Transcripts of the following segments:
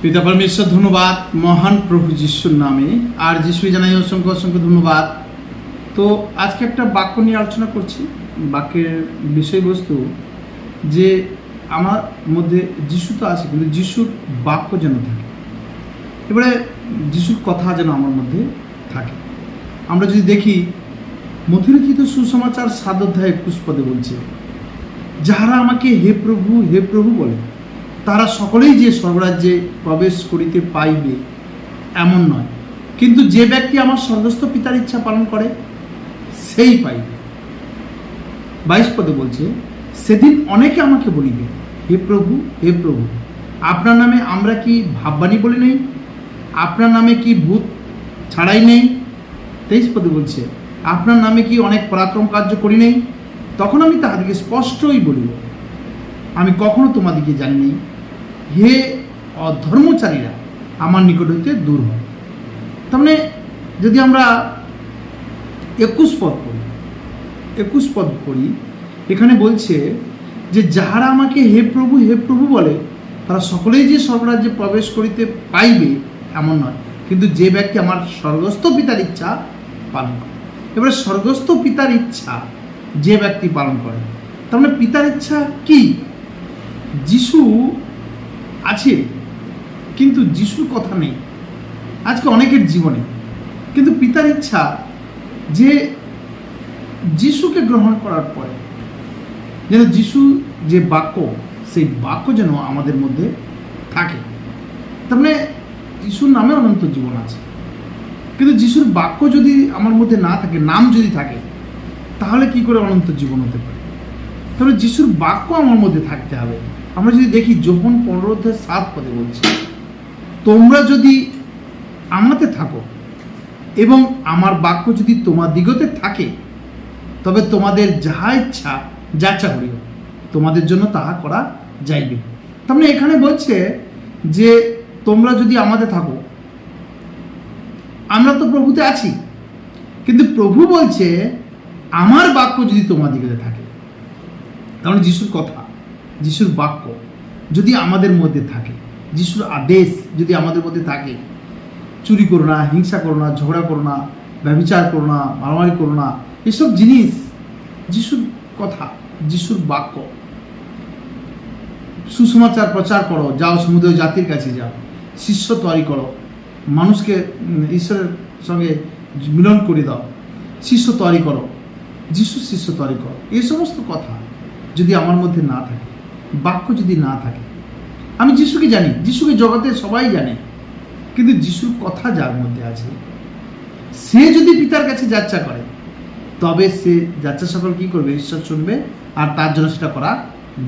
পিতা পরমেশ্বর ধন্যবাদ মহান প্রভু যিশুর নামে। আর যিশুই জানাই অসংখ্য অসংখ্য ধন্যবাদ। তো আজকে একটা বাক্য নিয়ে আলোচনা করছি। বাক্যের বিষয়বস্তু যে আমার মধ্যে যিশু তো আছে, কিন্তু যিশুর বাক্য যেন থাকে। এবারে যিশুর কথা যেন আমার মধ্যে থাকে। আমরা যদি দেখি মথুলিখিত সুসমাচার 7 অধ্যায় 21 পদে বলছে, যাহারা আমাকে হে প্রভু বলে তারা সকলেই যে স্বর্গরাজ্যে প্রবেশ করিতে পাইবে এমন নয়, কিন্তু যে ব্যক্তি আমার স্বর্গস্থ পিতার ইচ্ছা পালন করে সেই পাইবে। 22 পদে বলছে, সেদিন অনেকে আমাকে বলিবে, হে প্রভু আপনার নামে আমরা কি ভাববাণী বলি নেই? আপনার নামে কি ভূত ছাড়াই নেই? 23 পদে বলছে, আপনার নামে কি অনেক পরাক্রম কার্য করি নেই? তখন আমি তাহাদেরকে স্পষ্টই বলিব, আমি কখনো তোমাদিকে জানি নাই, হে অধর্মচারীরা আমার নিকট হইতে দূর হয়। তার মানে যদি আমরা 21 পদ পড়ি, এখানে বলছে যে যাহারা আমাকে হে প্রভু বলে তারা সকলেই যে স্বর্গরাজ্যে প্রবেশ করিতে পাইবে এমন নয়, কিন্তু যে ব্যক্তি আমার স্বর্গস্থ পিতার ইচ্ছা পালন করে। এবারে স্বর্গস্থ পিতার ইচ্ছা যে ব্যক্তি পালন করে, তার মানে পিতার ইচ্ছা কি? যিশু আছে কিন্তু যিশুর কথা নেই আজকে অনেকের জীবনে। কিন্তু পিতার ইচ্ছা যে যিশুকে গ্রহণ করার পরে যেন যিশু যে বাক্য, সেই বাক্য যেন আমাদের মধ্যে থাকে। তার মানে যিশুর নামে অনন্ত জীবন আছে, কিন্তু যিশুর বাক্য যদি আমার মধ্যে না থাকে, নাম যদি থাকে, তাহলে কি করে অনন্ত জীবন হতে পারে? তাহলে যিশুর বাক্য আমার মধ্যে থাকতে হবে। আমরা যদি দেখি যোহন 15 অধ্যায় 7 পদে বলছে, তোমরা যদি আমাতে থাকো এবং আমার বাক্য যদি তোমার দিগতে থাকে, তবে তোমাদের যাহা ইচ্ছা যাচা করিও, তোমাদের জন্য তাহা করা যাইবে। তার মানে এখানে বলছে যে তোমরা যদি আমাতে থাকো, আমরা তো প্রভুতে আছি, কিন্তু প্রভু বলছে আমার বাক্য যদি তোমার দিগতে থাকে, তাহলে যিশুর কথা, যিশুর বাক্য যদি আমাদের মধ্যে থাকে, যিশুর আদেশ যদি আমাদের মধ্যে থাকে, চুরি করো না, হিংসা করো না, ঝগড়া করো না, ব্যভিচার করো না, মারামারি করো না, এসব জিনিস যিশুর কথা, যিশুর বাক্য। সুসমাচার প্রচার করো, যাও সমুদয় জাতির কাছে যাও, শিষ্য তৈরি করো, মানুষকে ঈশ্বরের সঙ্গে মিলন করে দাও, শিষ্য তৈরি করো, যিশু শিষ্য তৈরি করো। এই সমস্ত কথা যদি আমার মধ্যে না থাকে, বাক্য যদি না থাকে, আমি যিশুকে জানি, যিশুকে জগতে সবাই জানে, কিন্তু যিশুর কথা যার মধ্যে আছে, সে যদি পিতার কাছে যাচ্ছা করে, তবে সে যাচ্ছা সকল কি করবে? ঈশ্বর শুনবে, আর তার জন্য সেটা করা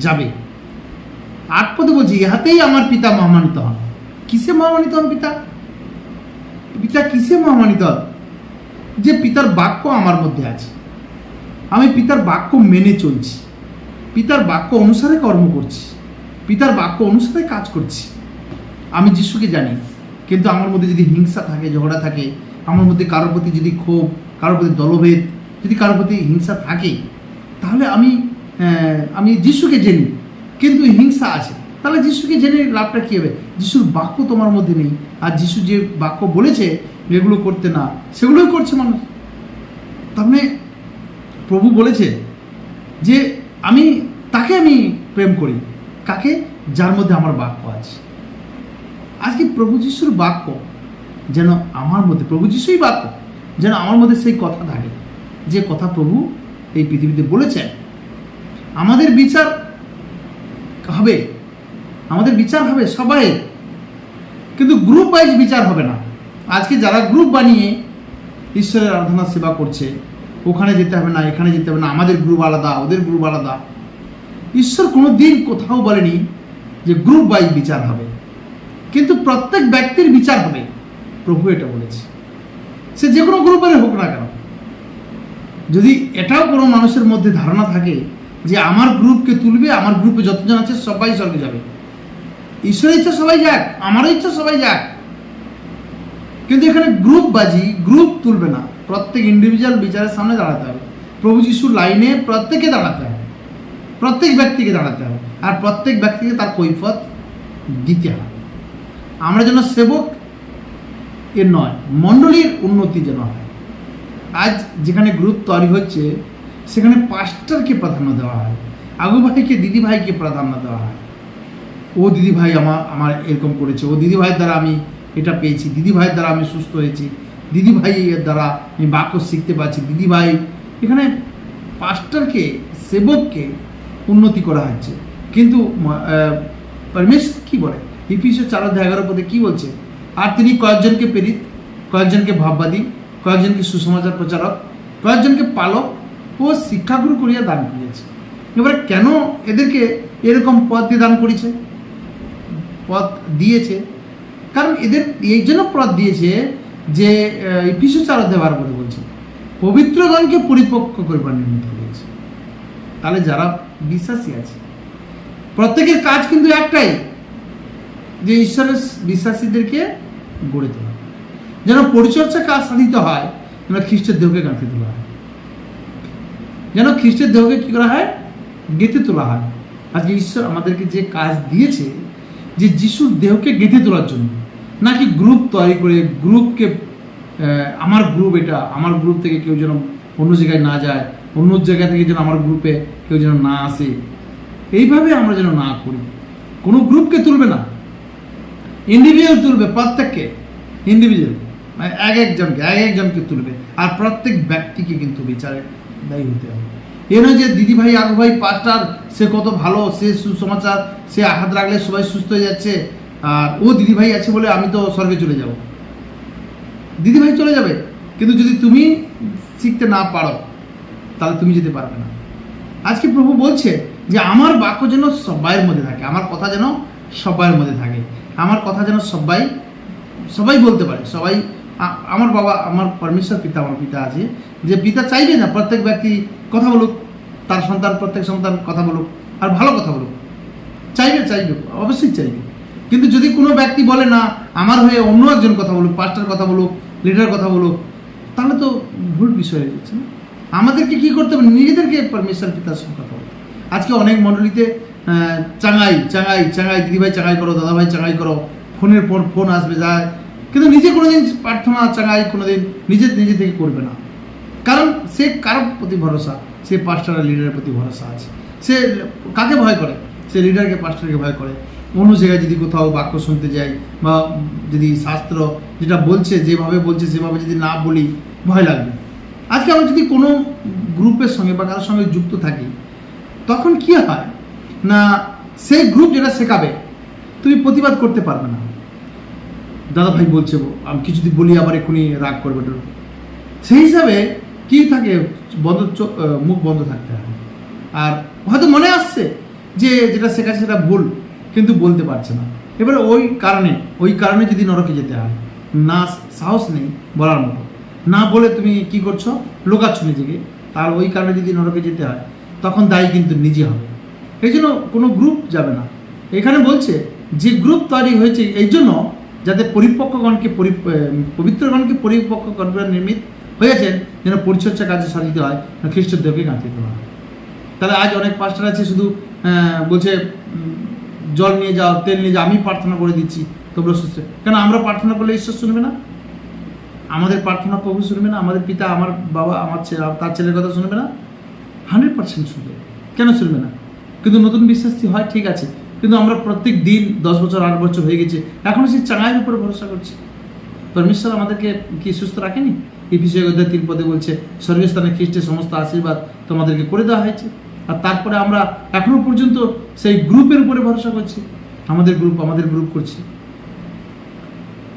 যাবে। 8 পদে বলছি, ইহাতেই আমার পিতা মহামানিত হন। কিসে মহামানিত হন পিতা? পিতা কিসে মহামানিত হন? যে পিতার বাক্য আমার মধ্যে আছে, আমি পিতার বাক্য মেনে চলছি, পিতার বাক্য অনুসারে কর্ম করছি, পিতার বাক্য অনুসারে কাজ করছি। আমি যিশুকে জানি, কিন্তু আমার মধ্যে যদি হিংসা থাকে, ঝগড়া থাকে, আমার মধ্যে কারোর প্রতি যদি ক্ষোভ, কারোর প্রতি দলভেদ, যদি কারোর প্রতি হিংসা থাকে, তাহলে আমি যিশুকে জানি কিন্তু হিংসা আছে, তাহলে যিশুকে জেনে লাভটা কী হবে? যিশুর বাক্য তোমার মধ্যে নেই, আর যিশু যে বাক্য বলেছে এগুলো করতে না, সেগুলোই করছে মানুষ। তার মানে প্রভু বলেছে যে আমি প্রেম করি, কাকে? যার মধ্যে আমার বাক্য আছে। আজকে প্রভু যিশুর বাক্য যেন আমার মধ্যে, প্রভু যিশুই বাক্য যেন আমার মধ্যে সেই কথা থাকে, যে কথা প্রভু এই পৃথিবীতে বলেছেন। আমাদের বিচার হবে সবাই, কিন্তু গ্রুপ ওয়াইজ বিচার হবে না। আজকে যারা গ্রুপ বানিয়ে ঈশ্বরের আরাধনা সেবা করছে, ওখানে যেতে হবে না, এখানে যেতে হবে না, আমাদের গ্রুপ আলাদা, ওদের গ্রুপ আলাদা। ঈশ্বর কোনো দিন কোথাও বলেনি যে গ্রুপ ওয়াইজ বিচার হবে, কিন্তু প্রত্যেক ব্যক্তির বিচার হবে, প্রভু এটা বলেছে। সে যে কোনো গ্রুপের হোক না কেন, যদি এটাও কোনো মানুষের মধ্যে ধারণা থাকে যে আমার গ্রুপকে তুলবে, আমার গ্রুপে যতজন আছে সবাই স্বর্গে যাবে, ঈশ্বরের ইচ্ছা সবাই যাক, আমারও ইচ্ছা সবাই যাক, কিন্তু এখানে গ্রুপ তুলবে না। প্রত্যেক ইন্ডিভিজুয়াল বিচারের সামনে দাঁড়াতে হবে, প্রভু যিশুর লাইনে প্রত্যেকে দাঁড়াতে হবে, প্রত্যেক ব্যক্তিকে দাঁড়াতে হবে, আর প্রত্যেক ব্যক্তিকে তার কৈফিয়ত দিতে হবে। আমরা যেন সেবক এর নয়, মণ্ডলীর উন্নতি যেন হয়। আজ যেখানে গ্রুপ তৈরি হচ্ছে সেখানে পাস্টারকে প্রাধান্য দেওয়া হয়, আগু ভাইকে দিদি ভাইকে প্রাধান্য দেওয়া হয়। ও দিদি ভাই আমার এরকম করেছে, ও দিদি ভাইয়ের দ্বারা আমি এটা পেয়েছি, দিদি ভাইয়ের দ্বারা আমি সুস্থ হয়েছি, দিদি ভাইয়ের দ্বারা আমি বাক্য শিখতে পারছি, দিদি ভাই। এখানে পাস্টারকে, সেবককে উন্নতি করা হচ্ছে। কিন্তু পরমেশ্বর কি বলে ইফিসিয় 4:11 কি বলছে? আর তিনি কয়েকজনকে প্রেরিত, কয়েকজনকে ভাববাদী, কয়েকজনকে সুসমাচার প্রচারক, কয়েকজনকে পালক ও শিক্ষাগুরু করিয়া দান করিয়াছে। এবারে কেন এদেরকে এরকম পদ দিয়ে দান করেছে, পদ দিয়েছে? কারণ এদের এই জন্য পদ দিয়েছে যে ইফিসিয় 4:12 বলছে পবিত্রগণকে পরিপক্ক করবার নিমিত্ত করিয়েছে। তাহলে যারা বিশ্বাসী আছে প্রত্যেকের কাজ কিন্তু একটাই, যে ঈশ্বরের বিশ্বাসীদেরকে গড়ে তোলা, যেন পরিচর্যা কাজ সাধিত হয়, যেন খ্রিস্টের দেহকে গাঁথে তোলা হয়, যেন খ্রিস্টের দেহকে কি করা হয়, গেঁথে তোলা হয়। আজকে ঈশ্বর আমাদেরকে যে কাজ দিয়েছে, যে যিশুর দেহকে গেঁথে তোলার জন্য, নাকি গ্রুপ তৈরি করে গ্রুপকে আমার গ্রুপ এটা, আমার গ্রুপ থেকে কেউ যেন অন্য জায়গায় না যায়, অন্য জায়গা থেকে যেন আমার গ্রুপে কেউ যেন না আসে, এইভাবে আমরা যেন না করি। কোনো গ্রুপকে তুলবে না, ইন্ডিভিজুয়াল তুলবে, প্রত্যেককে ইন্ডিভিজুয়াল এক একজনকে তুলবে। আর প্রত্যেক ব্যক্তিকে কিন্তু বিচারে দায়ী হতে হবে। এ নয় যে দিদি ভাই, আগু ভাই, পাস্টার সে কত ভালো, সে সুসমাচার, সে হাত রাখলে সবাই সুস্থ হয়ে যাচ্ছে, আর ও দিদি ভাই আছে বলে আমি তো স্বর্গে চলে যাব। দিদি ভাই চলে যাবে, কিন্তু যদি তুমি শিখতে না পারো তাহলে তুমি যেতে পারবে না। আজকে প্রভু বলছে যে আমার বাক্য যেন সবাইয়ের মধ্যে থাকে, আমার কথা যেন সবাইয়ের মধ্যে থাকে, আমার কথা যেন সবাই বলতে পারে। সবাই আমার বাবা, আমার পরমেশ্বর পিতা, আমার পিতা আছে, যে পিতা চাইবে না প্রত্যেক ব্যক্তি কথা বলুক, তার সন্তান, প্রত্যেক সন্তান কথা বলুক, আর ভালো কথা বলুক। চাইবে, অবশ্যই চাইবে। কিন্তু যদি কোনো ব্যক্তি বলে না আমার হয়ে অন্য একজন কথা বলুক, পাস্টার কথা বলুক, লিডার কথা বলুক, তাহলে তো ভুল বিষয় হয়ে যাচ্ছে না। আমাদেরকে কি করতে হবে? নিজেদেরকে পরমেশ্বর পিতার সঙ্গে কথা বলতে। আজকে অনেক মণ্ডলীতে চাঙাই দিদিভাই চাঙাই করো, দাদাভাই চাঙাই করো, ফোনের পর ফোন আসবে যায়, কিন্তু নিজে কোনোদিন প্রার্থনা চাঙাই কোনোদিন নিজে থেকে করবে না। কারণ সে কারোর প্রতি ভরসা, সে পাস্টার আর লিডারের প্রতি ভরসা আছে। সে কাকে ভয় করে? সে লিডারকে, পাস্টারকে ভয় করে। অন্য জায়গায় যদি কোথাও বাক্য শুনতে যাই, বা যদি শাস্ত্র যেটা বলছে, যেভাবে বলছে সেভাবে যদি না বলি, ভয় লাগবে। আজকে আমরা যদি কোনো গ্রুপের সঙ্গে বা কারোর সঙ্গে যুক্ত থাকি, তখন কি হয় না, সেই গ্রুপ যেটা শেখাবে তুমি প্রতিবাদ করতে পারবে না। দাদা ভাই বলছে, আমি কিছু যদি বলি আবার এক্ষুনি রাগ করবে, সেই হিসাবে কি থাকে, মুখ বন্ধ থাকতে হয়। আর হয়তো মনে আসছে যে যেটা শেখাচ্ছে সেটা ভুল, কিন্তু বলতে পারছে না। এবারে ওই কারণে যদি নরকে যেতে হয়, না সাহস নেই বলার মতো, না বলে তুমি কি করছো, লোকাচ্ছ নিজেকে, তার ওই কারণে যদি নরকে যেতে হয়, তখন দায়ী কিন্তু নিজে হবে। এই জন্য কোনো গ্রুপ যাবে না। এখানে বলছে যে গ্রুপ তৈরি হয়েছে এই জন্য, যাতে পবিত্রগণকে পরিপক্ক করবার নিমিত্ত হয়েছেন, যেন পরিচর্যা কাজে সাধিত হয়, খ্রিস্টের দেহকে গাঁথিয়ে তোলা হয়। তাহলে আজ অনেক পাস্টার আছে শুধু বলছে জল নিয়ে যাও, তেল নিয়ে যাও, আমি প্রার্থনা করে দিচ্ছি তোমরা সুস্থ। কেন আমরা প্রার্থনা করলে ঈশ্বর শুনবে না? আমাদের প্রার্থনা প্রভু শুনবে না? আমাদের পিতা, আমার বাবা, আমার ছেলে, তার ছেলের কথা শুনবে না? 100% শুনবে। কেন শুনবে না? কিন্তু নতুন বিশ্বাসী হয় ঠিক আছে, কিন্তু আমরা প্রত্যেক দিন 10 বছর 8 বছর হয়ে গেছে, এখনো সেই চাঙাইয়ের উপরে ভরসা করছি। পরমেশ্বর আমাদেরকে কি সুস্থ রাখেনি? এফিসীয় 3 বলছে স্বর্গস্থানে খ্রিস্টের সমস্ত আশীর্বাদ তোমাদেরকে করে দেওয়া হয়েছে। আর তারপরে আমরা এখনো পর্যন্ত সেই গ্রুপের উপরে ভরসা করছি, আমাদের গ্রুপ করছি।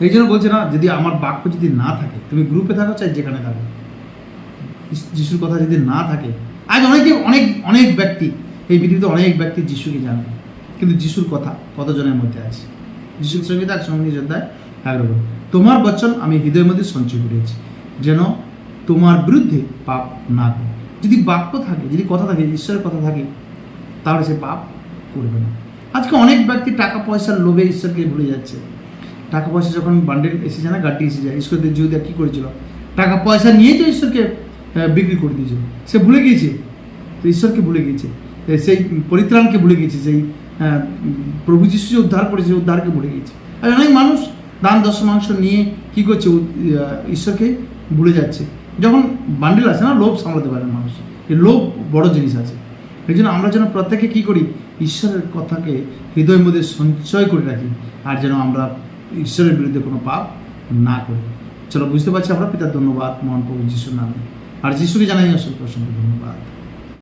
এই জন্য বলছে না, যদি আমার বাক্য যদি না থাকে, তুমি গ্রুপে থাকো চাই যেখানে থাকো, যিশুর কথা যদি না থাকে। আজ অনেক ব্যক্তি, এই পৃথিবীতে অনেক ব্যক্তি যিশুকে জানে, কিন্তু যিশুর কথা কতজনের মধ্যে আছে? যিশুর সংহিতা 11 তোমার বচন আমি হৃদয়ের মধ্যে সঞ্চয় করেছি, যেন তোমার বিরুদ্ধে পাপ না করে। যদি বাক্য থাকে, যদি কথা থাকে, ঈশ্বরের কথা থাকে, তাহলে সে পাপ করবে না। আজকে অনেক ব্যক্তি টাকা পয়সার লোভে ঈশ্বরকে ভুলে যাচ্ছে। টাকা পয়সা যখন বান্ডেল এসে যায় না, গাড়ি এসে যায়, ঈশ্বরদের জিহুদা কী করেছিল? টাকা পয়সা নিয়েই তো ঈশ্বরকে বিক্রি করে দিয়েছিল। সে ভুলে গিয়েছে, তো ঈশ্বরকে ভুলে গিয়েছে, সেই পরিত্রাণকে ভুলে গিয়েছে, সেই প্রভু যিশু যে উদ্ধার করেছে, উদ্ধারকে ভুলে গিয়েছে। আর অনেক মানুষ দান দশমাংশ নিয়ে কী করছে, ঈশ্বরকে ভুলে যাচ্ছে। যখন বান্ডিল আছে না, লোভ সামলাতে পারে না মানুষ, এই লোভ বড় জিনিস আছে। এই জন্য আমরা যেন প্রত্যেকে কী করি, ঈশ্বরের কথাকে হৃদয়ের মধ্যে সঞ্চয় করে রাখি, আর যেন আমরা ঈশ্বরের বিরুদ্ধে কোনো পাপ না করি। চলো, বুঝতে পারছি আমরা। পিতার ধন্যবাদ মহান প্রভু যিশুর নামে, আর যিশুকে জানাই অসংখ্য অসংখ্য ধন্যবাদ।